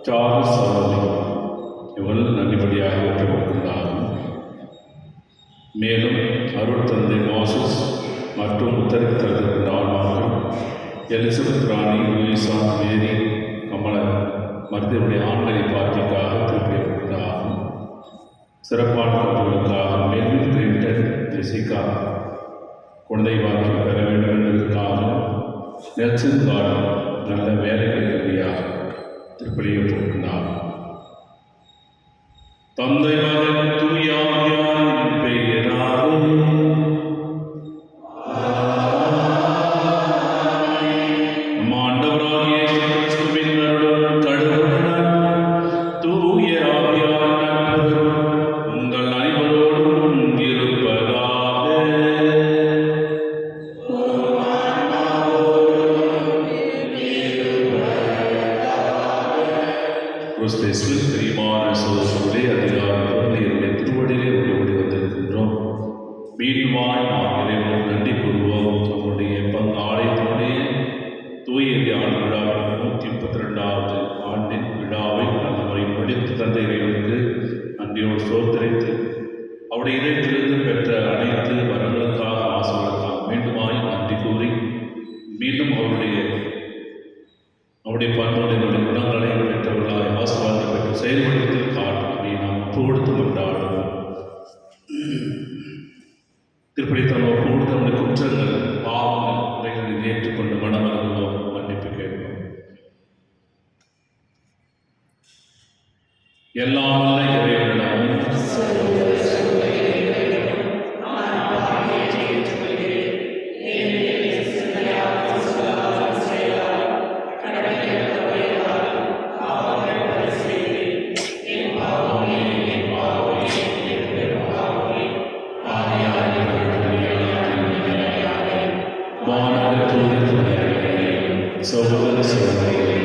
Charles அவர்களை இவர்கள் நல்லபடியாக பெற்றுக்கொண்டிருந்தார்கள். மேலும் அருள் தந்தை மோசஸ் மற்றும் உத்தரவித்திருக்கின்ற ஆழ்மார்கள் எலிசபெத் ராணி, லூயிசா, மேரி, கமல மருத்துவருடைய ஆண்களை பார்ட்டிக்காக திருப்பியப்பட்டதாகும். சிறப்பான கல்விகளுக்காக மெல்வின், கிளின்டன், ஜெசிகா குழந்தை வாக்கியம் பெற வேண்டும் என்பதற்காக நெல்சன் கார்டன் நல்ல வேலைகள் கல்வியாக திருப்பலியப்பட்டிருந்தார். தந்தை மகன் தூய ஆவியாரின் பெயராலே நம் ஆண்டவராகிய இயேசு கிறிஸ்துவின் அருளும் கடவுளும் தூய ஆவியாரின் நட்புறவும் உங்கள் அனைவரோடும் இருப்பதாக. கிறிஸ்துவின் பிரியமான சகோதரர்களே, அதிகாரத்திலே என்னுடைய திருவடியிலே ஓடி வந்திருக்கின்றோம். மீண்டுமாய் நாம் இறைவனுக்கு நன்றி கூறுவோம். நம்முடைய ஆலயத்தினுடைய தூய ஆண்டு விழா 132வது ஆண்டின் விழாவை நல்ல முறையில் படித்து தந்த இறைவனுக்கு நன்றியோடு சோதரித்து அவருடைய இதயத்திலிருந்து பெற்ற அனைத்து வரங்களுக்காக, ஆசைகளுக்காக மீண்டுமாய் நன்றி கூறி மீண்டும் அவருடைய பண்புடைய குணங்களை பெற்றவர்களாய் ஆசீர்வாதத்தை பெற்று செயல்படுத்தி காட்டி நாம் ஒப்பு கொடுத்து கொண்டாடுவோம். திருப்படித்தனம் ஒப்பு கொடுத்து நம்முடைய குற்றங்கள், பாவங்கள், குறைகளை ஏற்றுக்கொண்டு மனமருந்துவோம், மன்னிப்பு கேட்போம். எல்லாம் வல்ல இறைவனிடமும் சகோதர சகோதரிகளே,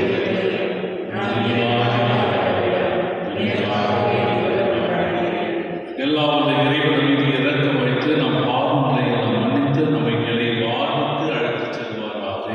எல்லாம் இறைவன் மீது இரக்கம் வைத்து நம் பாவங்களை எல்லாம் மன்னித்து நம்மை நிலை வாழ்வுக்கு அழைத்து செல்வாராக.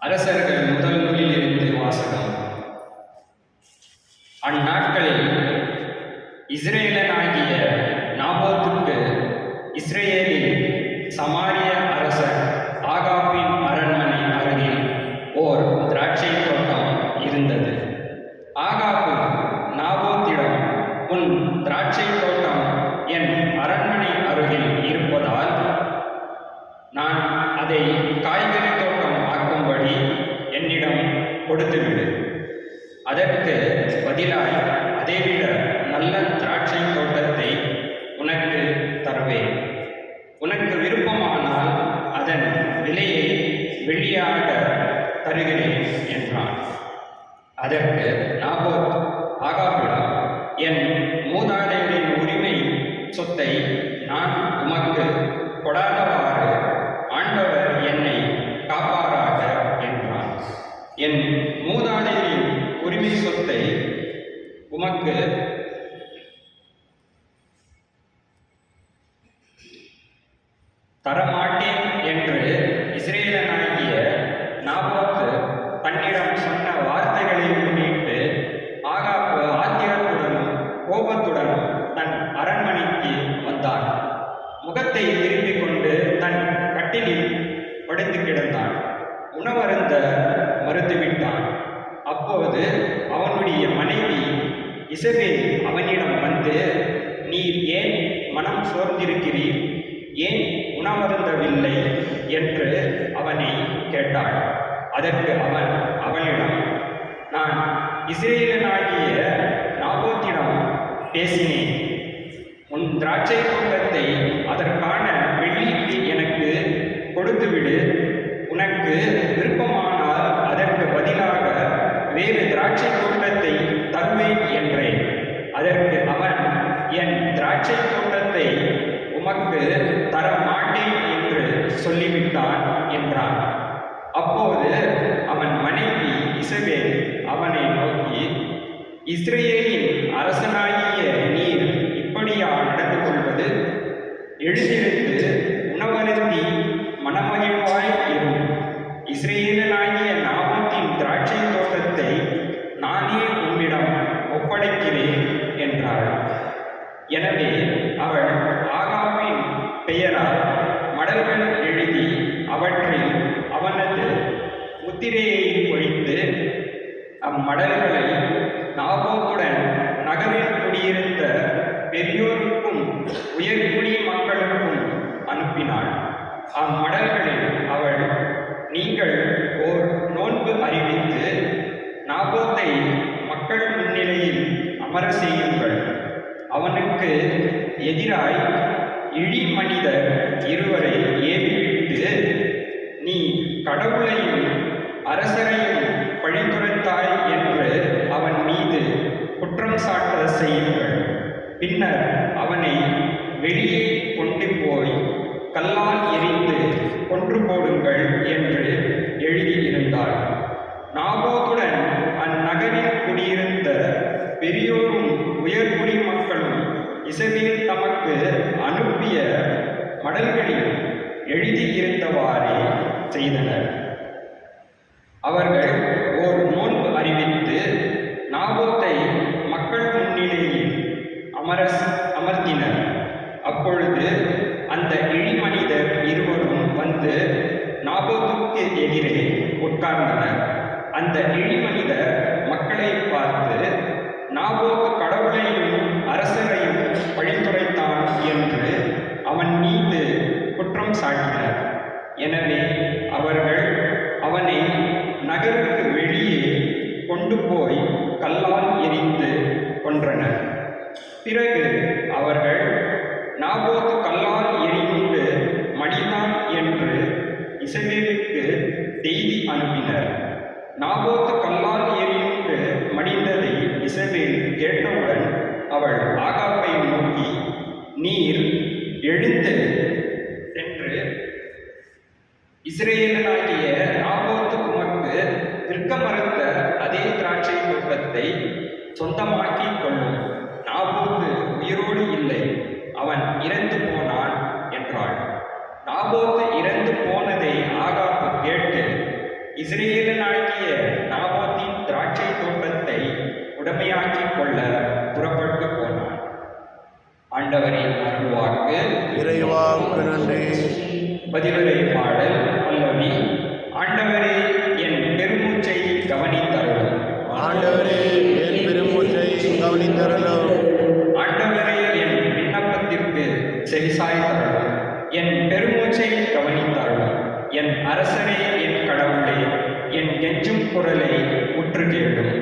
அரசர்கள் முதல் நூலிலிருந்து வாசகம். அந்நாட்களில் இஸ்ரேலனாகிய நாபோத்துக்கு இஸ்ரேலில் சமாரிய அரசர் ஆகாபின் அரண்மனை அருகில் ஓர் திராட்சை தோட்டம் இருந்தது. ஆகாபு நாபோத்திடம், உன் திராட்சை தோட்டம் என் அரண்மனை அருகில் இருப்பதால் நான் அதை காய்கறி தோட்டம் ஆக்கும்படி என்னிடம் கொடுத்துவிடு. அதற்கு பதிலாய் அதைவிட நல்ல திராட்சை தோட்டத்தை உனக்கு தருவேன். உனக்கு விருப்பமானால் அதன் விலையை வெளியாக தருகிறேன் என்றான். அதற்கு உமக்கு தரமாட்டேன் என்று இஸ்ரவேலனாகிய நாபோத்து தன்னிடம் சொன்ன வார்த்தைகளை முன்னிட்டு ஆகாப்பு ஆத்திரத்துடனும் கோபத்துடனும் தன் அரண்மனைக்கு வந்தான். முகத்தை திருப்பிக் கொண்டு தன் கட்டிலில் படுத்து கிடந்தான். உணவருந்த மறுத்துவிட்டான். அப்போது அவனுடைய மனைவி இசபேல் அவனிடம் வந்து, நீர் ஏன் மனம் சோர்ந்திருக்கிறீர், ஏன் உணவருந்தவில்லை என்று அவனை கேட்டாள். அதற்கு அவன் அவளிடம், நான் இஸ்ரவேலனாகிய நாபோத்திடம் பேசினேன். உன் திராட்சை தோட்டத்தை அதற்கான வெள்ளிக்கு எனக்கு கொடுத்துவிடு. உனக்கு விருப்பமானால் அதற்கு பதிலாக வேறு திராட்சை தோட்டத்தை தருவேன் என்றேன். அதற்கு அவன், என் திராட்சை தோட்டத்தை உமக்கு தர மாட்டேன் என்று சொல்லிவிட்டான் என்றான். அப்போது அவன் மனைவி இசபேல் அவனை நோக்கி, இஸ்ரவேலின் அரசனாகிய நீர் இப்படியா நடந்து கொள்வது? எழுந்திருந்து உணவருந்தி மனமகிழ்வாய் இரும். இஸ்ரவேலனாகிய நாபோத்தின் திராட்சை தோட்டத்தை நானே உம்மிடம் ஒப்படைக்கிறேன் என்றாள். எனவே அவள் ஆகாபின் பெயரால் மடல்கள் எழுதி அவற்றில் அவனது முத்திரையை பொழித்து அம்மடல்களை நாபோத்துடன் நகரில் குடியிருந்த பெரியோருக்கும் உயர்குடி மக்களுக்கும் அனுப்பினாள். அம்மடல்களில் அவள், நீங்கள் ஓர் நோன்பு அறிவித்து நாபோத்தை மக்கள் முன்னிலையில் அமர செய்யுங்கள். அவனுக்கு எதிராய் இழி மனிதர் இருவரை ஏவிவிட்டு, நீ கடவுளையும் அரசரையும் பழித்துரைத்தாய் என்று அவன் மீது குற்றம் சாட்ட செய்யுங்கள். பின்னர் அவனை வெளியே கொண்டு போய் கல்லால் எறிந்து கொன்று போடுங்கள் என்று எழுதியிருந்தாள். நாபோத்துடன் அந்நகரில் குடியிருந்த பெரியோரும் உயர்குடி மக்களும் இசபேல் தமக்கு அனுப்பிய மடல்களில் எழுதியிருந்தவாறே செய்தனர். அவர்கள் ஓர் நோன்பு அறிவித்து நாபோத்தை மக்கள் முன்னிலையில் அமர்த்தினர். அப்பொழுது அந்த இழிமனிதர் இருவரும் வந்து நாபோத்துக்கு எதிரே உட்கார்ந்தனர். அந்த இழிமனிதர் மக்களை பார்த்து, நாபோத்து கடவுளையும் அரசரையும் பழித்துரைத்தான் என்று அவன் மீது குற்றம் சாட்டினர். எனவே அவர்கள் அவனை நகருக்கு வெளியே கொண்டு போய் கல்லால் எறிந்து கொன்றனர். பிறகு அவர்கள், நாபோத்து கல்லால் எறிந்து மடிந்தான் என்று இசபேலுக்கு செய்தி அனுப்பினர். நாபோத்து கல்லால் எறிந்து மடிந்ததை இசபேல் கேட்டவுடன் அவள் ஆகாப்பை நோக்கி, நீர் எழுந்து சென்று இஸ்ரவேலனாகிய நாபோத்து உமக்கு விற்க மறுத்த அதே திராட்சை தோட்டத்தை சொந்தமாக்கிக் கொள்ளும். நாபோத்து உயிரோடு இல்லை, அவன் இறந்து போனான் என்றாள். நாபோத்து இறந்து போனதை ஆகாப்பு கேட்டு இஸ்ரவேலனாகிய நாபோத்தின் திராட்சை தோட்டத்தை உடமையாக்கிக் கொள்ள புறப்பட்டு போனான். ஆண்டவரின் அருள்வாக்கு. இறைவாவுக்கு நன்றி. பதிலுரை பாடல் பல்லவி. ஆண்டவரே என் பெருமூச்சை கவனித்தருளும். ஆண்டவரே என் பெருமூச்சை கவனித்தருளும். ஆண்டவரே என் விண்ணப்பத்திற்கு செவிசாய்த்தருளும். என் பெருமூச்சை கவனித்தருளும். என் அரசரே, என் கடவுளே, என் கெஞ்சும் குரலை உற்று கேளும்.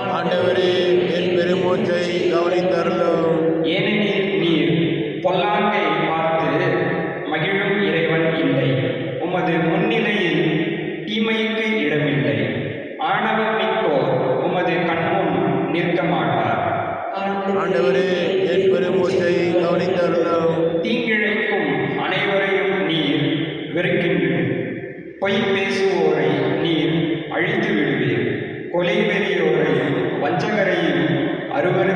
ஆண்டவரே என் பெருமூச்சை கவனித்தருளும். ஏனெனில் நீர் பொல்லாங்கை பார்த்து மகிழும் இறைவன் இல்லை. உமது முன்னிலையில் தீமைக்கு இடமில்லை. ஆணவம் மிக்கோர் உமது கண்முன் நிற்க மாட்டார். ஆண்டவரே என் பெருமூச்சை கவனித்தருளும். தீங்கிழைக்கும் அனைவரையும் நீர் வெறுக்கின்றீர். பொய் பேசுவோரை நீர் அழித்து விடுவீர். கொலை வெறியோரையும் வஞ்சகரையும் அறுவரை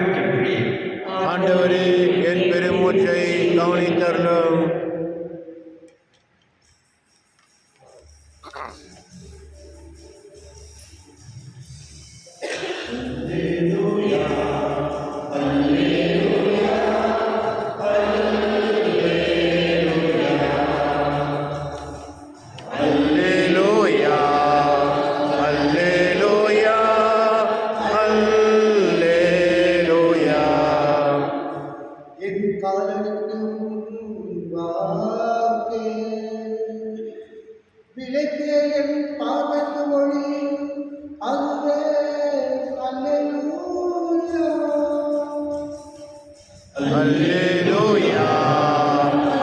அல்லேலூயா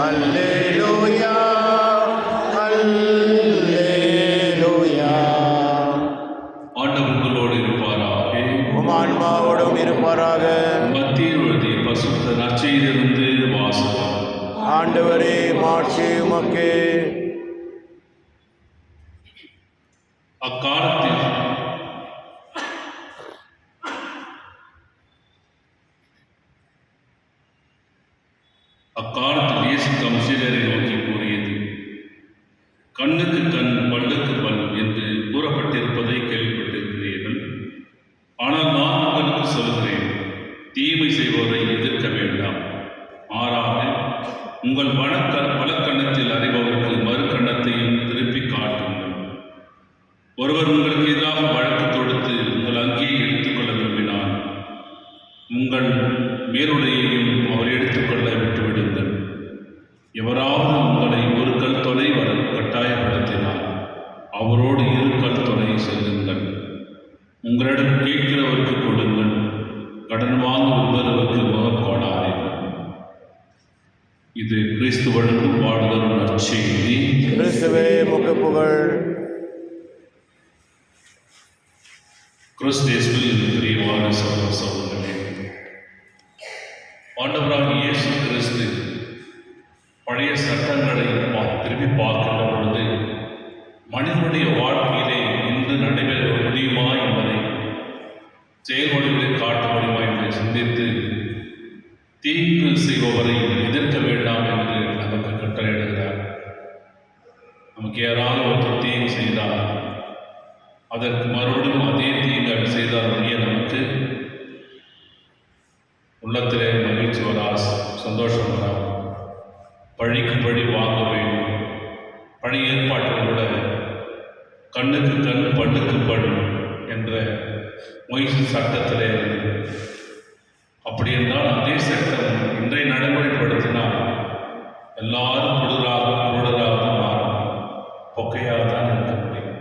அல்லேலூயா அல்லேலூயா. ஆண்டவர் உங்களோடு இருப்பாராக. உம் ஆன்மாவோடும் இருப்பாராக. மத்திய எழுதிய பசுத்த நற்செய்தியிலிருந்து வாசகம். ஆண்டவரே மாட்சி உமக்கே. அக்காலத்தில் இயேசு தம் சீடரை நோக்கி கூறியது, கண்ணுக்கு கண் பல்லுக்கு பல் என்று கூறப்பட்டிருப்பதை கேள்விப்பட்டிருக்கிறீர்கள். ஆனால் நான் உங்களுக்கு சொல்கிறேன், தீமை செய்வோரை எதிர்க்க வேண்டாம். மாறாக உங்கள் வலக்கண்ணத்தில் அறிபவருக்கு மறுக்கண்ணத்தையும் திருப்பி காட்டுங்கள். ஒருவர் உங்களுக்கு எதிராக வழக்கு தொடுத்து உங்கள் அங்கேயே எடுத்துக்கொள்ள விரும்பினால் உங்கள் மேலுடையையும் அவர் எடுத்துக்கொள்ள விட்டுவிடுங்கள். எவராவது உங்களை ஒரு கல் தொலை வர கட்டாயப்படுத்தினால் அவரோடு 2 கல் தொலை செல்லுங்கள். உங்களிடம் கேட்கிறவருக்கு கொடுங்கள், கடன் வாங்க வருபவருக்கு முகம் கோடாதீர்கள். இது கிறிஸ்து வழங்கும் வாழ்தரும் நற்செய்தி. கிறிஸ்துவே உமக்கு புகழ். கிறிஸ்தேசுவில் பிரியமான சகோதர சகோதரர்களே, ஆண்டவராக இயேசு கிறிஸ்து பழைய சட்டங்களை திரும்பி பார்க்கின்ற பொழுது மனிதனுடைய வாழ்க்கையிலே இன்று நடைபெற முடியுமா என்பதை செயல்முறைகளை காட்ட முடியுமா என்பதை சிந்தித்து தீங்கு செய்பவரை எதிர்க்க வேண்டாம் என்று நமக்கு கட்டளையிடுகிறார். நமக்கு யாராவது ஒருத்தர் தீங்கு செய்தால் அதற்கு மறுபடியும் அதே தீங்கு செய்தால் நமக்கு உள்ளத்திலே மகிழ்ச்சி வராது, சந்தோஷம் வராது. பழிக்கு பழி வாங்க வேண்டும். பழைய ஏற்பாட்டில் கூட கண்ணுக்கு கண் பல்லுக்கு பல் என்ற மொய்சு சட்டத்திலே இருந்தது. அப்படி என்றால் அதே சட்டம் இன்றைய நடைமுறைப்படுத்தினால் எல்லாரும் குருடராக மாறும், பொக்கையாக தான் இருக்க முடியும்.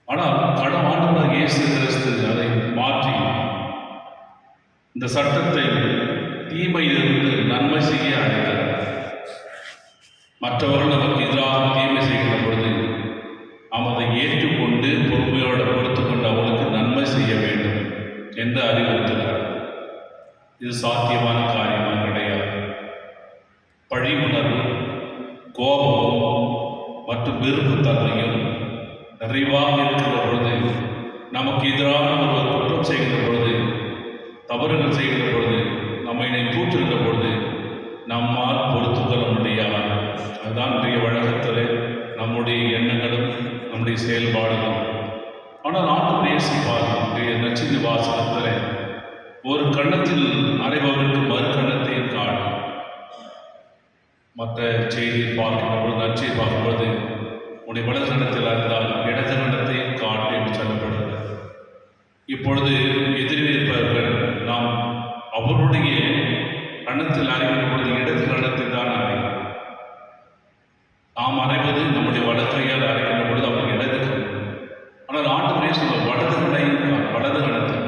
ஆனால் ஆண்டவராக இயேசு கிறிஸ்து அதை மாற்றி இந்த சட்டத்தை தீமையிலிருந்து நன்மை செய்ய அழைக்கிறார். மற்றவர்கள் நமக்கு எதிராக தீமை செய்கிற பொழுது நாம் அதை ஏற்றுக்கொண்டு பொறுமையோடு பொறுத்து கொண்டு அவர்களுக்கு நன்மை செய்ய வேண்டும் என்று அறிவுறுத்துகிறார். இது சாத்தியமான காரியமாக கிடையாது. பழி உணர்வு, கோபமும் மற்றும் வெறுப்பு தன்மையும் நிறைவாக இருக்கிற பொழுது, நமக்கு எதிராக ஒருவர் குற்றம் செய்கிற பொழுது, தவறுகள் செய்கிற பொழுது, நம்மை தூற்றுகின்ற பொழுது நம்மால் பொறுத்து கொள்ள முடியாது. அதுதான் இன்றைய வழக்கத்தில் நம்முடைய எண்ணங்களும் நம்முடைய செயல்பாடுகளும். ஆனால் ஆண்டவர் இயேசுவார் இன்றைய நற்செய்தி வாசகத்தில் ஒரு கண்ணத்தில் அறைபவருக்கு மறு கண்ணத்தையும் காணும். மற்ற செய்தியை பார்க்கின்ற பொழுது, நற்செய்தி பார்க்கும்போது உடைய வலது கண்ணத்தில் அறிந்தால் இடது கண்ணத்தையும் காட்டு என்று சொல்லப்படுகிறது. இப்பொழுது எதிரில் இருப்பவர்கள் நாம் அவருடைய கண்ணத்தில் அறைகின்ற பொழுது இடது கண்ணத்தை தான் அறையும். நாம் அறைவது நம்முடைய வலக்கையால் அறைகின்ற பொழுது அவருக்கு இடது கண். ஆனால் ஆண்டவரே சொல்ல வலது கண்ணையும் வலது கணத்தில்.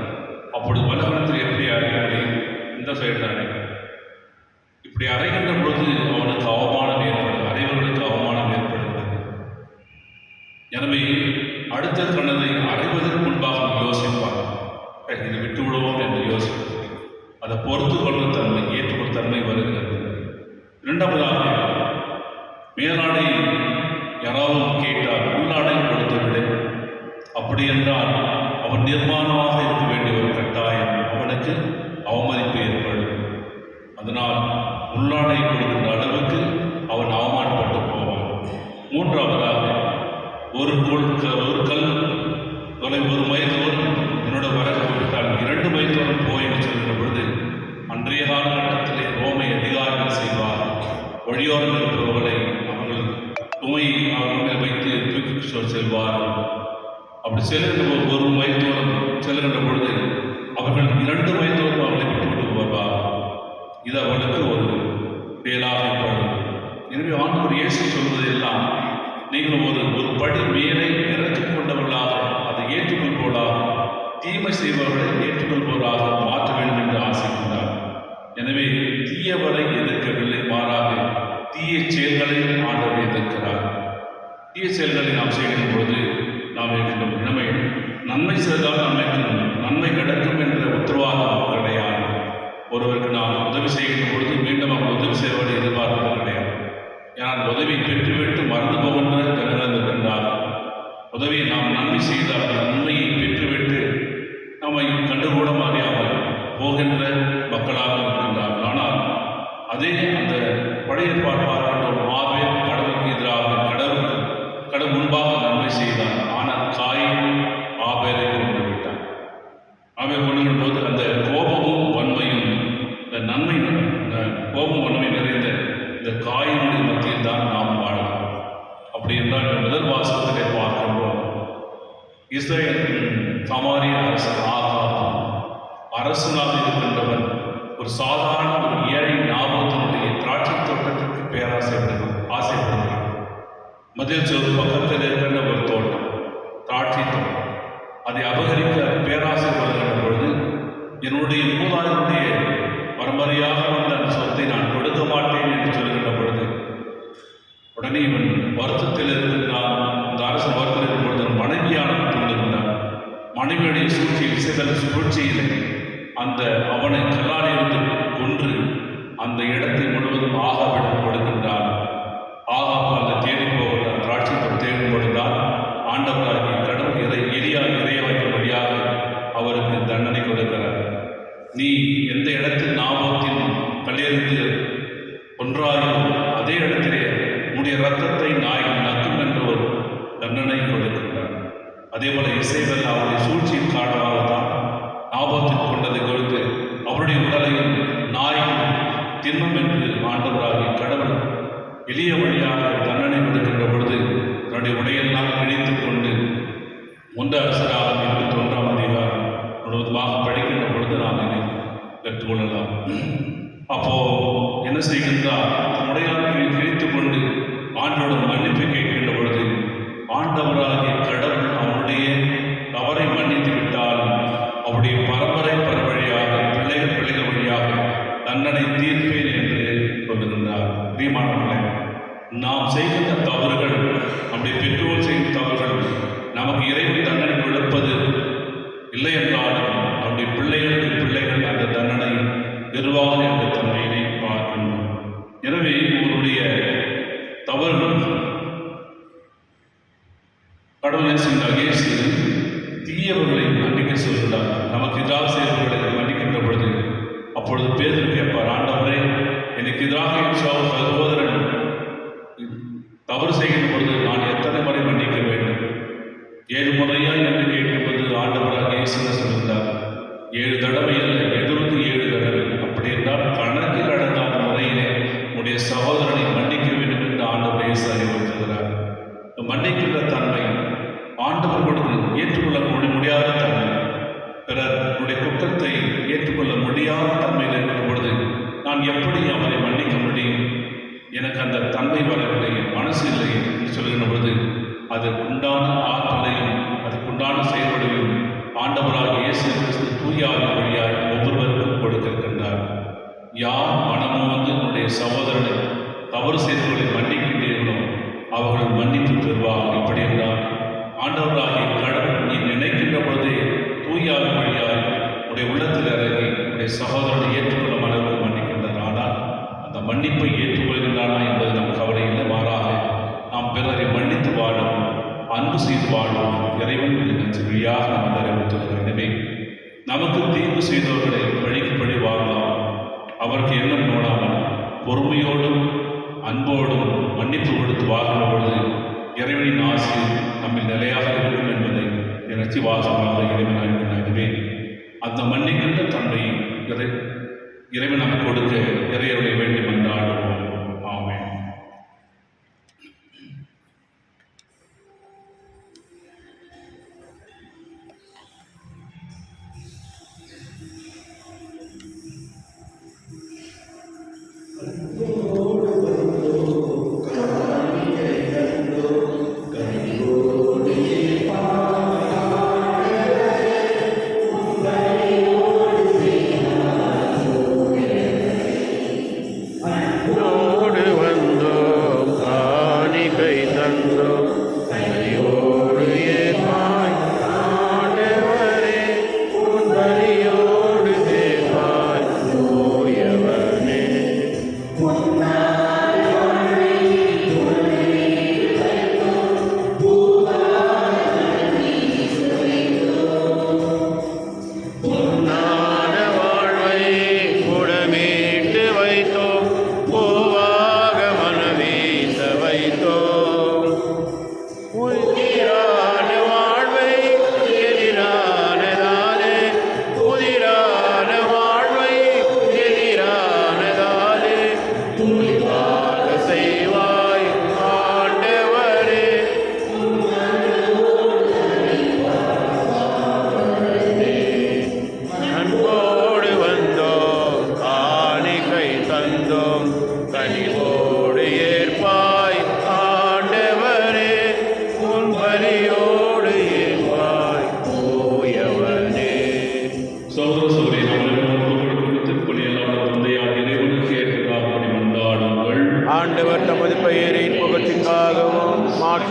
அப்பொழுது வலது கணத்தில் எப்படி அறைய முடியும்? இந்த சைடு அறையும். இப்படி அறைகின்ற பொழுது அவனுக்கு அவமானம் ஏற்படும், அறைவர்களுக்கு அவமானம் ஏற்படுகிறது. எனவே அடுத்த கண்ணதை அறைவதற்கு முன்பாக யோசிப்பார், இதை விட்டு விடுவோம் என்று யோசிப்பார். அதை பொறுத்து கொள்கிற தன்மை, ஏற்றுக்கொள் தன்மை வருகிறது. இரண்டாவதாக, மேலாடை யாராவது கேட்டால் உள்ளாடை கொடுத்து விடு. அப்படி என்றால் அவன் நிர்மாணமாக இருக்க வேண்டிய ஒரு கட்டாயம், அவனுக்கு அவமதிப்பு ஏற்படும். அதனால் உள்ளாடை கொடுக்கின்ற அளவுக்கு அவன் அவமானப்பட்டு போவான். மூன்றாவதாக, ஒரு கல் தொலை 1 மைல் தூரம் என்னோட வரக்கு விட்டால் 2 மைல் தூரம் போய் என்று சொல்கிற பொழுது அன்றைய காலகட்டத்திலே ரோமை அதிகாரிகள் செய்வார். வழியோரம் இருப்பவர்களை அவர்கள் சுமையை அவர்கள் வைத்து தூக்கி செல்வார்கள். அப்படி செல்கின்ற 1 மைல் தூரம் செல்கின்ற பொழுது அவர்கள் 2 மைல் தூரம் அவர்களை விட்டுவிட்டு வருவார். இது அவர்களுக்கு ஒரு வேலாக ஏற்படும். எனவே ஆண்டவர் இயேசு சொல்வதெல்லாம் நீங்கள் ஒரு படி மேலே இறக்கி கொண்டவர்களாக, அதை ஏற்றுக்கொள்பவர்களாக, தீமை செய்பவர்களை ஏற்றுக்கொள்பவராக மாற்ற வேண்டும் என்று ஆசைக்கின்றார். எனவே தீய செயல்களை நாம் செய்கின்ற பொழுது நாம் இருக்கின்ற இளமை நன்மை செய்தால் நன்மை கிடைக்கும் என்ற உத்தரவாதம் கிடையாது. ஒருவருக்கு நாம் உதவி செய்கின்ற பொழுது மீண்டும் அவர் உதவி செய்வதை எதிர்பார்ப்பது கிடையாது. ஏனால் உதவி பெற்றுவிட்டு மறந்து போகின்ற ஜனங்கள் இருக்கின்றார்கள். உதவியை நாம் நன்மை செய்தால் நன்மையை பெற்றுவிட்டு நம்மை கண்டுகூட அறியாமல் போகின்ற மக்களாக இருக்கின்றார்கள். ஆனால் அதே அந்த பழைய பார்க்கின்ற ஆவே கடவுளுக்கு எதிராக கடவுள் முன்பாக நன்மை செய்தார். ஆனால் காயின் ஆபேலை கொண்டு விட்டார். ஆபேல் கொண்டு போது அந்த கோபமும் வன்மையும் இந்த நன்மை கோபம் வன்மை நிறைந்த இந்த காயினுடைய மத்தியில் தான் நாம் வாழலாம். அப்படி என்றால் முதல் வாசகத்திலே பார்க்கின்றோம். இஸ்ரேல் சமாரிய அரசர் ஆகாப் அரசனாக இருக்கின்றவன் ஒரு சாதாரண ஒரு ஏழை நாபோத்தினுடைய திராட்சை தோட்டத்திற்கு ஆசைப்படுகிறான். மதில் சோறு பக்கத்தில் இருக்கின்ற ஒரு தோட்டம், திராட்சை தோட்டம். அதை அபகரிக்க பேராசைப்படுகின்ற பொழுது என்னுடைய மூதாதையருடைய பரம்பரையாக வந்த அந்த சொத்தை நான் கொடுக்க மாட்டேன் என்று சொல்கின்ற பொழுது உடனே இவன் வருத்தத்தில் இருக்கின்றான். இந்த அரசன் வருத்தத்தில் இருக்கும் பொழுது மனைவியான தூண்டுகின்றான். மனைவியுடைய சூழ்ச்சியில் அந்த அவனை கல்லாலிருந்து கொன்று அந்த இடத்தை முழுவதும் ஆகாவிடம் கொடுக்கின்றான். ஆகாப் அந்த தேடி போகின்றான். திராட்சை தேடும் பொழுதுதான் ஆண்டவராகிய கடவுள் இறைவாய்க்கும்படியாக அவருக்கு தண்டனை கொடுக்கிறார். நீ எந்த இடத்தில் நாபோத்தின் கல்லெறிந்து கொன்றாயோ அதே இடத்திலே உன்னுடைய ரத்தத்தை நாய் நக்கும் என்று ஒரு தண்டனை கொடுக்கின்றார். அதே போல இசைவல் அவருடைய சூழ்ச்சியின் காரணமாகத்தான் நாபோத்தின் கொண்டதை கொடுத்து அவருடைய உடலையும் நாய் தின்னும் என்று ஆண்டவராகிய கடவுள் எளிய வழியாக தண்டனை கொடுக்கின்ற பொழுது தன்னுடைய உடையெல்லாம் கிழித்துக் கொண்டு 1 அரசராக 21ஆம் அதிகாரம் முழுவதுமாக படிக்கின்ற பொழுது நாம் இதை கற்றுக்கொள்ளலாம். அப்போ என்ன செய்கின்றார்? உடையால் கிழித்துக் கொண்டு ஆண்டோட மன்னிப்பு கேட்கின்ற பொழுது ஆண்டவராகிய கடவுள் அவனுடைய தவறை மன்னித்து விட்டாலும் அவருடைய பரம்பரை வழியாக பிள்ளைகள் வழியாக தண்டனை தீர்ப்பேன் என்று சொல்லுகின்றார். பிரியமானவர்களே, நாம் செய்கின்ற தவறுகள், நம்முடைய பெற்றோர் செய்யும் தவறுகள் நமக்கு இறைவன் தண்டனை கொடுப்பது இல்லை என்றாலும் நம்முடைய பிள்ளைகள் அந்த தண்டனை பெறுவார் என்ற தன்மையினை பார்க்கின்றோம். எனவே அவருடைய தவறுகள் கடவுளை செய்தால் இயேசு தீயவர்களை மன்னிக்க சொல்கிறார். நமக்கு எதிராக செய்தவர்களை மன்னிக்கின்ற பொழுது அப்பொழுது பேதுரு கேட்பார், ஆண்டவரே, எனக்கு எதிராக என் சகோதரன் தவறு செய்கின்ற பொழுது நான் எத்தனை முறை மன்னிக்க வேண்டும்? 7 முறையா என்று கேட்கும்போது ஆண்டவராக இயேசு சொல்கிறார், 7 தடவை அல்ல, 77 தடவை. அப்படி என்றால் கணக்கில் அடங்காத முறையிலே உடைய சகோதரனை மன்னிக்க வேண்டும் என்று ஆண்டவர் இயேசு அறிவுறுத்துகிறார். மன்னிக்கின்ற தன்மை ஆண்டவர்களுக்கு ஏற்றுக்கொள்ள முடியாத தன்மை, பிறருடைய குற்றத்தை ஏற்றுக்கொள்ள முடியாத தன்மையில் இருக்கிற பொழுது நான் எப்படி அவரை மன்னிக்க முடியும்? எனக்கு அந்த தன்மை வரவில்லை, மனசு இல்லை என்று சொல்கின்ற பொழுது அதற்குண்டான ஆற்றலையும் அதற்குண்டான செயல்படையும் ஆண்டவராக இயேசு கிறிஸ்து தூய ஆவி வழியாய் ஒவ்வொருவருக்கும் கொடுக்கின்றார். யார் மனமோ வந்து உன்னுடைய சகோதரனை தவறு செய்தவர்களை மன்னிக்கின்றீர்களோ அவர்கள் மன்னிப்பு பெறுவார். இப்படி என்றால் ஆண்டவராகிய கடவுள் நீ நினைக்கின்ற பொழுதே தூய ஆவி வழியாய் உடைய உள்ளத்தில் இறங்கி உடைய சகோதரனை ஏற்றுக்கொள்ள அளவுக்கு மன்னிக்கின்றார். ஆனால் அந்த மன்னிப்பை ஏற்றுக்கொள்கின்றானா என்பது நம் கவலை இல்லை. மாறாக நாம் பிறரை மன்னித்து வாழும், அன்பு செய்து வாழும் இறைவன் வழியாக நமக்கு அறிவுறுத்துகிறார். எனவே நமக்கு தீர்வு செய்தவர்களை வழிக்கு பழி வாங்கலாம், அவருக்கு எண்ணம் நோடாமல் பொறுமையோடும் அன்போடும் மன்னிப்பு கொடுத்து வாழும் பொழுது இறைவனின் ஆசை நம்மில் நிலையாக இருக்கும் என்பதை இறைச்சி வாசமாக இறைவன் அறிவினாகவே அந்த மன்னிக்கின்ற தன்மையை இறைவன் நமக்கு கொடுக்க இறையர்களை வேண்டும் என்றாடுவோம். ஆமென். வந்தோம் காணிக்கை தந்தோம்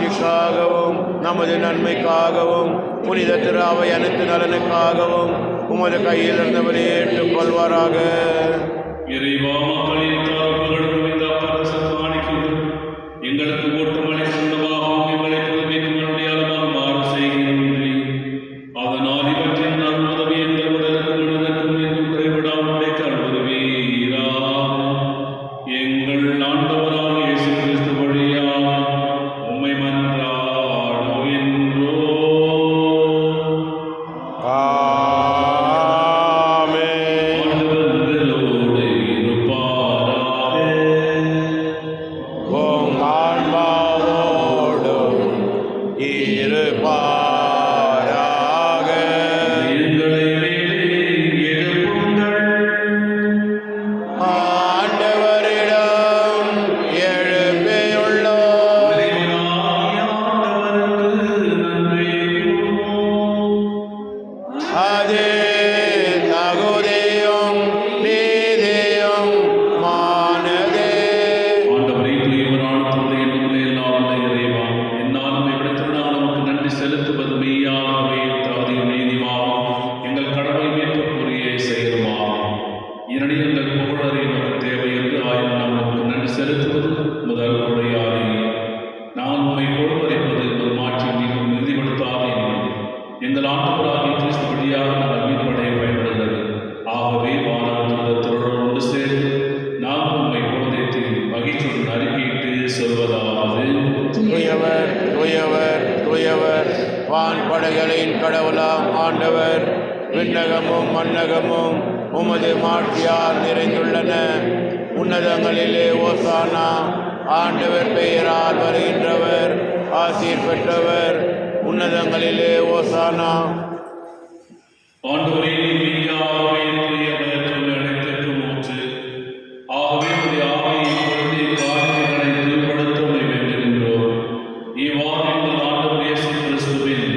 மாட்சிக்காகவும் நமது நன்மைக்காகவும் புனித திரு அவை அனைத்து நலனுக்காகவும் உமது கையில் இருந்து வெளியேற்றுக் கொள்வாராக. இறைவா, மக்களின் தரப்புகளுக்கும் இந்த பரிசு காணிக்கைகள் எங்களுக்கு ஓட்டமலை சொந்தமாகவும் எங்களை புதுமைக்கும் அருடையாளமாக மாற செய்கின்றேன். அதனால் இவற்றின் அருளுதவி எங்கள் உடலுக்கும் மனதுக்கும் என்றும் குறைவிடாமல் கிடைக்க அருள்வீராக. எங்கள் ஆண்டவராக இயேசு கிறிஸ்து வழியாக உம்மை மன்றாடுகின்றோம். ஆமென். ஆண்டவர் உங்களோடு இருப்பாராக. உம் ஆன்மாவோடும் இருப்பாராக. எங்களை மேலே எழுப்புங்கள். ஆண்டவரிடம் எழுப்பியுள்ளோம். இறைவனாகிய ஆண்டவருக்கு நன்றி கூறுவோம். அது தகுதியும் நீதியும் மானதே. ஆண்டவரே, தூயவரான தந்தை என்னும் எல்லாம் வல்ல இறைவா, என்னால் உம்மை விடுத்ததனால் நமக்கு நன்றி செலுத்துவது மெய்யாகவே தகுதியும் நீதியுமாகும். எங்கள் கடமை மீட்புக்குரிய செயலுமாகும். ஏனெனில் எங்கள் புகழறை நமக்கு தேவை என்று ஆயினும் நாம் நமக்கு நன்றி செலுத்துவது முதல் உடையாதே. நான் உம்மை பொறுப்பளிப்பது உங்கள் மாற்றி நீங்கள் உறுதிப்படுத்தாதே. எங்கள் ஆண்டவராகிய கிறிஸ்து வழியாக நாங்கள் மீட்படைய பயன்படுகிறது. ஆகவே வானகத்தோடு ஒன்று சேர்ந்து நாம் உம்மை பொழுதேற்றி மகிழ்ச்சியுடன் அறிக்கையிட்டு சொல்வதாவது: தூயவர் தூயவர் தூயவர் வான்படைகளின் கடவுளாம் ஆண்டவர். விண்ணகமும் மண்ணகமும் உமது மாட்சியால் நிறைந்துள்ளன. உன்னதங்களிலே ஓசானா. ஆண்டவர் பெயரால் வருகின்றவர் ஆசீர் பெற்றவர். உன்னதங்களிலே ஓசானா. ஆண்டவரே, மெய்யாகவே தூயவர், உம்மை அனைத்திற்கும் ஊற்று. ஆகவே உம்முடைய ஆவியை பொருந்தி காரியங்களை தூய்மைப்படுத்த உம்மை வேண்டுகின்றோம். இவ்வாறு எங்கள் ஆண்டவர் இயேசு கிறிஸ்துவின்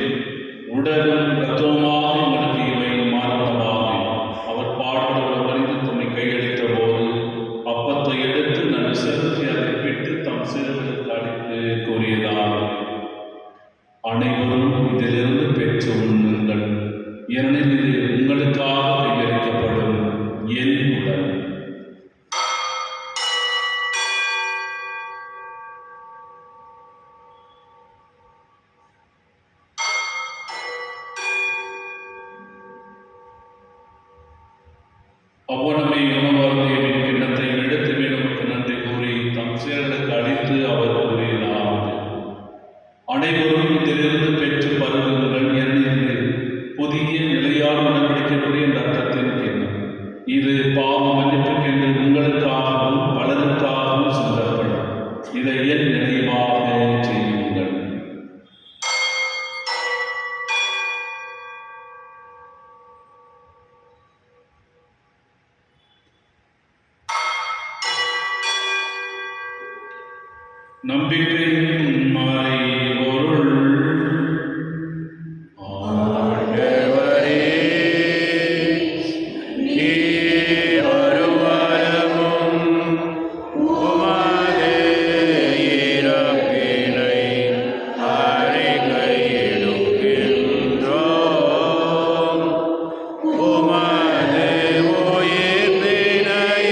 உடலும் இரத்தமுமாக எங்களுக்கு இவை மாறுபடவாகும். அவர் பாடுபட மனித தம்மை கையளித்த போது அப்பத்தை எடுத்து நன்றி செலுத்தி அதை பிட்டு தம் சீடர்களுக்கு அளித்து கூறியதாகும்: அனைவரும் இதிலிருந்து பெற்று உண்ணுங்கள், ஏனெனில் இது உங்களுக்காக கையளிக்கப்படும் என் உடல். அவ்வளமே உணவருந்தியவின் கிண்ணத்தை எடுத்து நமக்கு நன்றி கூறி தம் சீடர்களுக்கு அளித்து அவர் கூறியதாவது: அனைவரும் இதிலிருந்து பெற்று பருகுங்கள், ஏனெனில் இது புதிய நிலையான உடன்படிக்கைக்குரிய என் ரத்தத்தின் கிண்ணம். இது பாவ மன்னிப்புக்கென்று உங்களுக்காகவும் பலருக்காகவும் சிந்தப்படும். இதை என் நினைவாக செய்யுங்கள். நம்பிக்கையின் மறைபொருள். ஆண்டவரே, நீர் ஒருவரும் உமது இறப்பினை அறிக்கையிடுகின்றோம். உமது உயிர்ப்பினையும்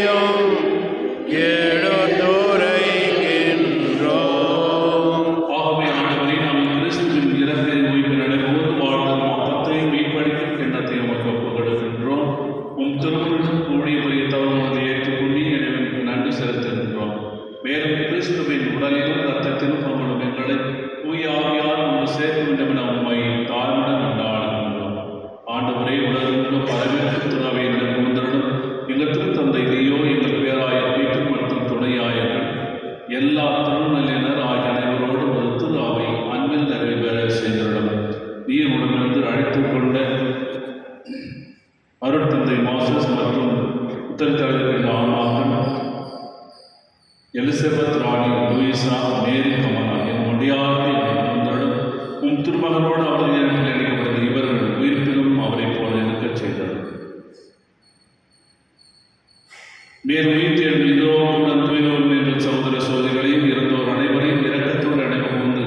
எடுத்துரைக்கின்றோம். ஆகவே ஆண்டவரே, நாம் கிறிஸ்துவின் இறப்பை உயிர்ப்பு நடைபோது வாழ்ந்த அப்பத்தையும் மீட்பளிக்கும் கிண்ணத்தை உமக்கு ஒப்புக்கொடுக்கின்றோம். உம் திருமணம் கூடிய புரிய தவறும் ஏற்றுக்கொண்டு இறைவனுக்கு நன்றி செலுத்துகின்றோம். மேலும் கிறிஸ்துவின் உடலிலும் இரத்தத்திலும் பங்குடும் எங்களை தூய ஆவியால் ஒன்று சேர்க்க வேண்டும் என உம்மை தாழ்வுடன் கொண்டாடுகின்றோம். ஆண்டவரே, உலகெங்கும் பரவிருக்கும் திருவை நடக்கும் எங்கள் திருத்தந்தை லியோ, எங்கள் பேராயர் பீட்டர் மற்றும் துணையாயர்கள், எல்லா திருநெல்லினர் ஆகிய அனைவரோடு ஒரு திரு அவை அன்பில் நிறைவு பெற செய்திருடும். நீர் உடனிருந்து அழைத்துக் கொண்ட அருட்தந்தை மாசஸ் மற்றும் உத்தரத்தலைவர்கள் ஆன்மாக்கள் எலிசபெத் ராணி லூயிசா மேரி கமலா என் முடியாத உம் திருமகனோடு அவர் நேரத்தில் அளிக்கப்பட்ட இவர்கள் உயிர்ப்பிலும் அவரைப் போல இருக்கச் செய்தார். மேலும் உயிர் தேடும் இதோ உடன் தூயோர் என்ற சகோதர சோதரிகளையும் இறந்தோர் அனைவரையும் இரக்கத்தோடு அடைந்து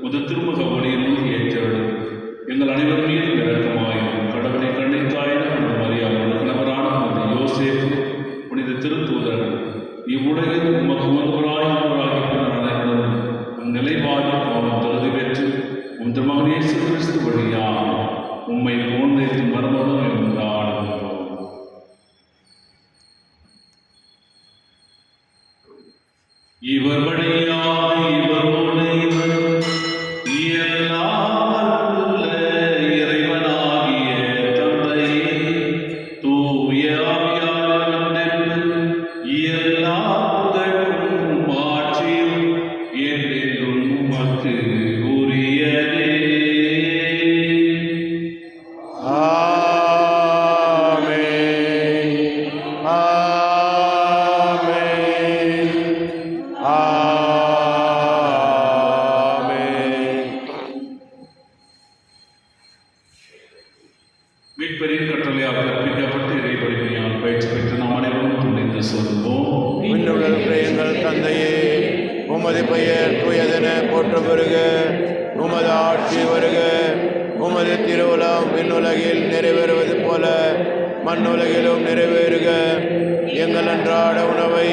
முத திருமுக ஒளியில் ஏற்றவளும் எங்கள் அனைவர் மீதும் இரக்கமாயும் கடவுளை கண்ணித்தாயிரம் மரியாதை கணவரான புனித யோசேப்பு புனித திருத்தூதர் இவ்வுலகில் உமக்கு ஒருவராகிய நிலைவாழ்வு பாவம் தகுதி பெற்று உம் மகன் இயேசு கிறிஸ்து வழியாக உம்மை போன்ற மர்மமும் என்றாலும் இவர் வழியாக இவரோடு இவர் எல்லாம் வல்ல இறைவனாகிய தந்தையே, தூய ஆவியானவர் எல்லா புகழும் மாட்சியும் என்றென்றும் உமக்கு உரியதே. ஆமென். ஆமென். ஆமென். மீட்பரின் கட்டளையால் கற்பிக்கப்பட்டு இறைவழிமையால் பயிற்சி பெற்று நாம் அனைவரும் துணிந்து சொல்வோம். விண்ணுள்ள எங்கள் தந்தையே, உமது பெயர் தூயதென போற்று வருக, உமது ஆட்சி வருக, உமது திருவுளம் விண்ணுலகில் நிறைவேறுவது போல மண்ணுலகிலும் நிறைவேறுக. எங்கள் அன்றாட உணவை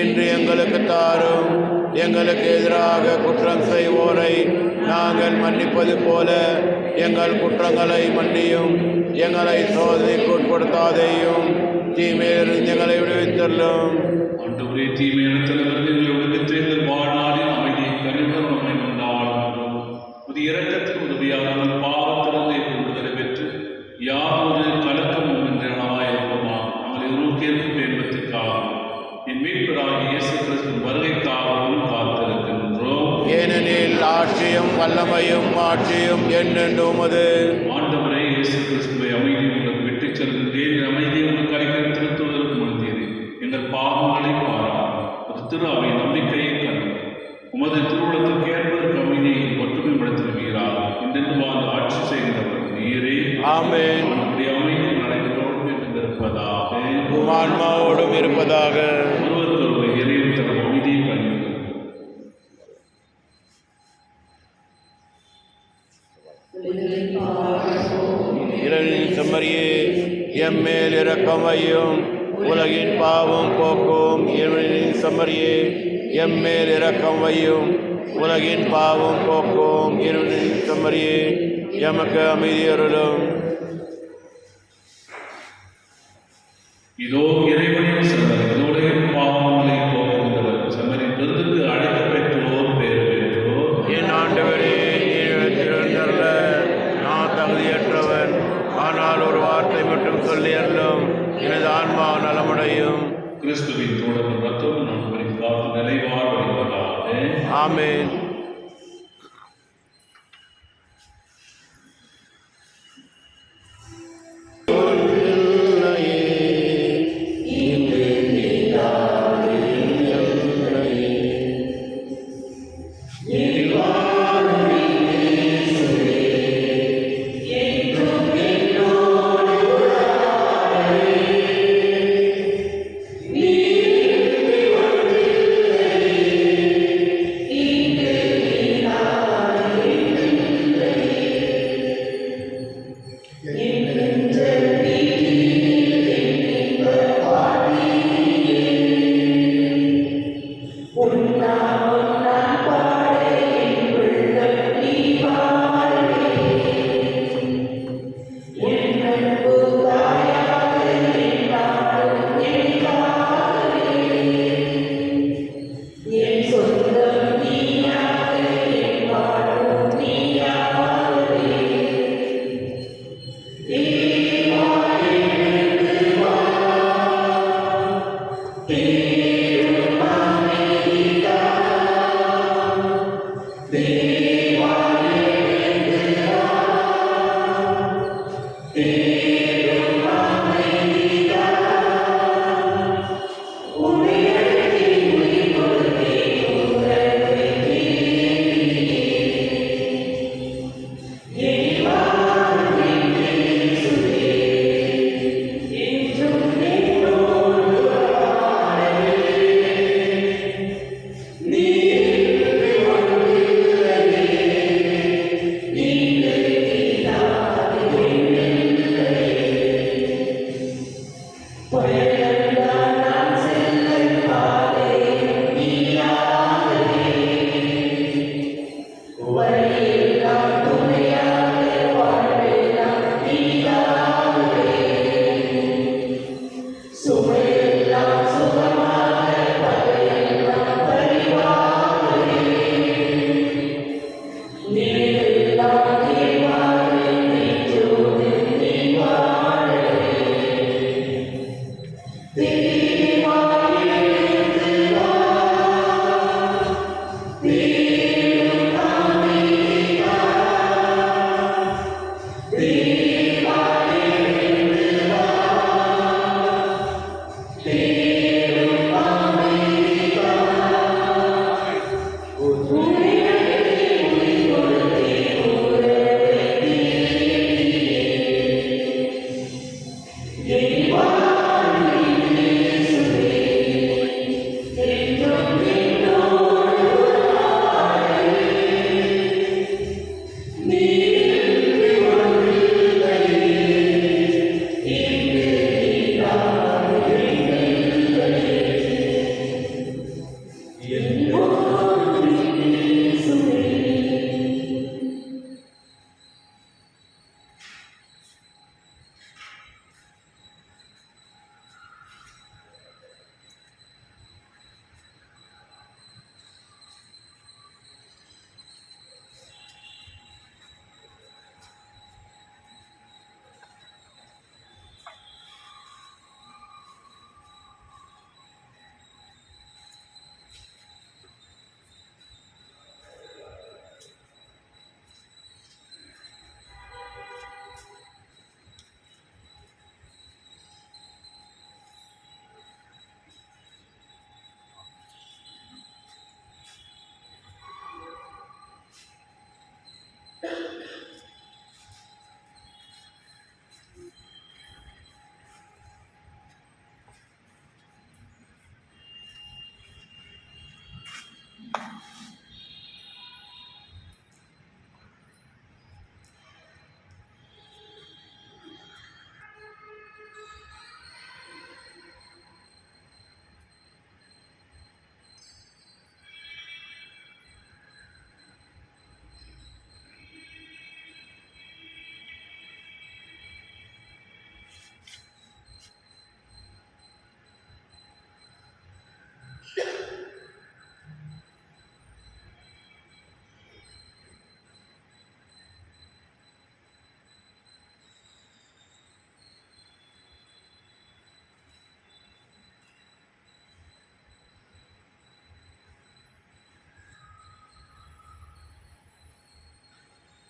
இன்று எங்களுக்கு தாரும். எங்களுக்கு எதிராக குற்றம் செய்வோரை நாங்கள் மன்னிப்பது போல எங்கள் குற்றங்களை மன்னியும். எங்களை சோதனைக்கு உட்படுத்தாதேயும், தீமையிலிருந்து எங்களை விடுவித்தள்ளும். ஆண்டவரே, தீமையான தலைவர்கள் எங்களை விடுவித்து எங்கள் வாழ்நாளில் அமைதியை கனிவுடன் நம்மை கொண்டாடுகின்றோம். புதிய இரக்கத்தில் உதவியாக நாங்கள் பாவத்திலிருந்து விடுதலை பெற்று யாதொரு கலக்கமும் இன்றி நலமாயிருக்குமா நாங்கள் எதிர்நோக்கியிருக்கும் என்பதற்காகவும் என் மீட்பராகிய இயேசு கிறிஸ்துவின் வருகைக்காகவும் காத்திருக்கின்றோம். ஏனெனில் ஆட்சியும் வல்லமையும் ஆட்சியும் என்னென்று உமது. ஆண்டவரே, இயேசு கிறிஸ்துவை அமைதி உங்களுக்கு விட்டுச் செல்கின்றேன். அமைதியை உங்களுக்கு அளிக்க திருத்துவதற்கு முழுந்தீரே எங்கள் பாவங்களை பாராமல் திரு அவை நம்பிக்கையை கண்டு உமது திருவுளத்திற்கு ஏற்பதற்கு அமைதியை ஒற்றுமைப்படுத்துவீராக இன்றென்று வாழ்ந்து ஆட்சி செய்கின்றவர் நீரே. ஆமென். நம்முடைய அமைதி நடைபெறோடும் என்று இருப்பதாக, உம் ஆன்மாவோடும் இருப்பதாக. ஒருவருக்கொருவர் இறைவன் தன் அமைதியை கண்டு இறைவனின் செம்மறியே, எம்மேல் இரக்கம் வையும். உலகின் பாவம் போக்கும் இறைவனின் செம்மறியே, எம்மேல் இரக்கம் வையும். உலகின் பாவம் போக்கும் இறைவனின் செம்மறியே, எமக்கு அமைதி அருளும். இதோ இறைவனின் செம்மறி, இதோடைய பாவங்களை போக்குகின்றவர். செம்மறியின் விருதுக்கு அழைக்க பெற்றோர் பேர் பெற்றோர். என் ஆண்டவரே, நீர் திறந்தருள நான் தகுதியற்றவன். ஆனால் ஒரு வார்த்தை மட்டும் சொல்லி அருளும், எனது ஆன்மா நலமடையும். கிறிஸ்துவின் தோழர் ரத்தம் நண்பரின் காத்து நிலைவாழ்வடைவதாக. ஆமென். Amen.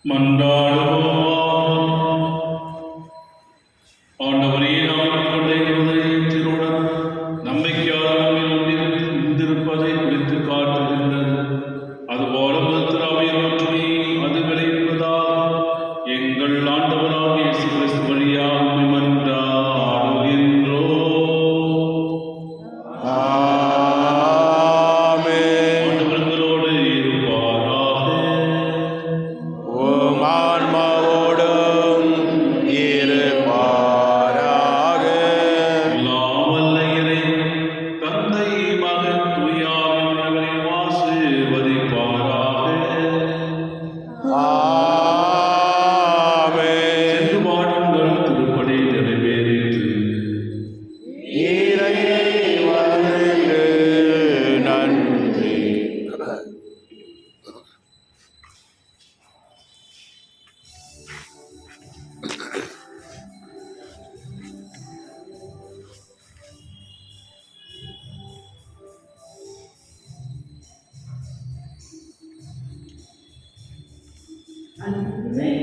மன்றாடுவோம். ஆண்டவரே, நாங்கள் கொண்ட இருதயத்தினுடன் நம்பிக்கையால் ஒன்றிருப்பதை குறித்து காட்டுகின்றது. அதுபோல திருஅவையின் ஒற்றுமை அது விளைவிப்பதாக எங்கள் ஆண்டவராகிய இயேசு கிறிஸ்து வழியாக உம்மை மன்றாடுகின்றோம். ஆண்டவர்களோடு இருப்பாராக. உம் ஆன்மாவோடும் இருப்பாராக. எல்லாம் வல்ல இறைவன், தந்தை, மகன், தூய ஆவியானவரை ஆசீர்வதிப்பாராக. ஆமென். சென்று வாழுங்கள், திருப்பலி நிறைவேறிற்று. இறைவனுக்கு நன்றி. Amen.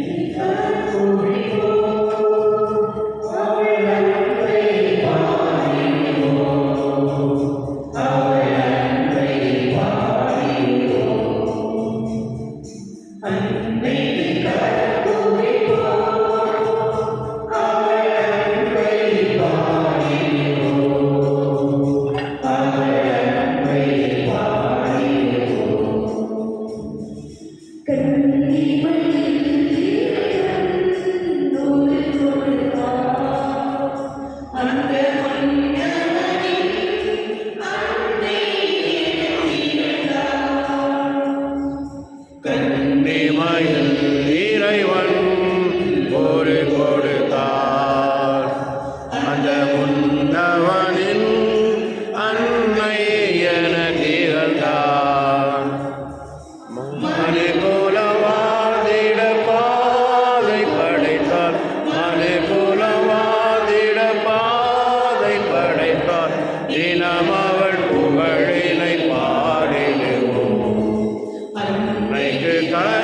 தலை